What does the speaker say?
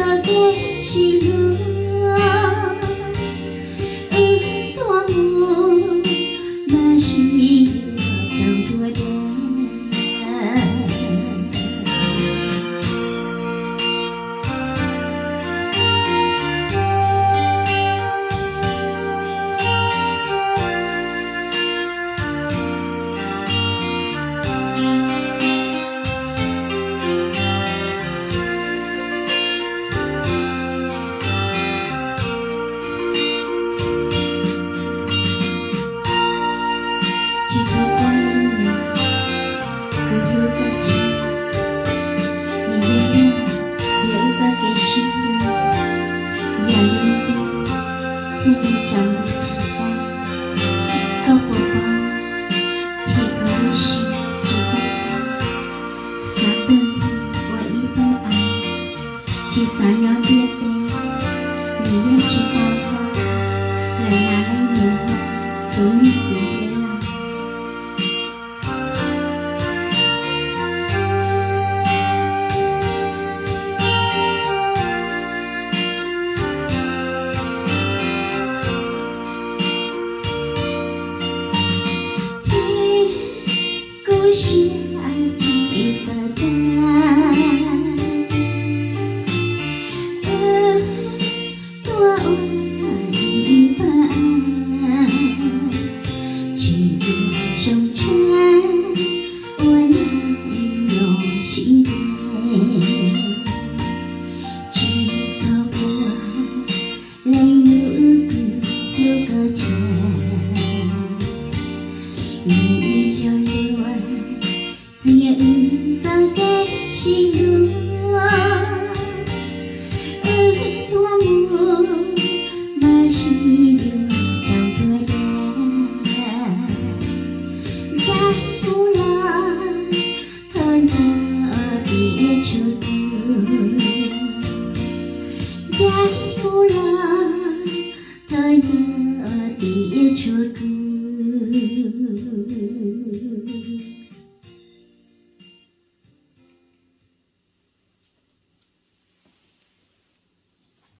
giờ cái chỉ lúa tua mùa mà chỉ trong tua đen天地长的期待，高火光，切割的是只在他，撒奔我一般爱，去撒尿别悲，你也知道他，来拿来牛肉，都你顾得来。是爱情色的多爱一半，去入手缠，温柔心内，去走过泪路个前，你有留爱。自由在给心路，多么马西有长多的，在不了他的别处，在不了他的别处。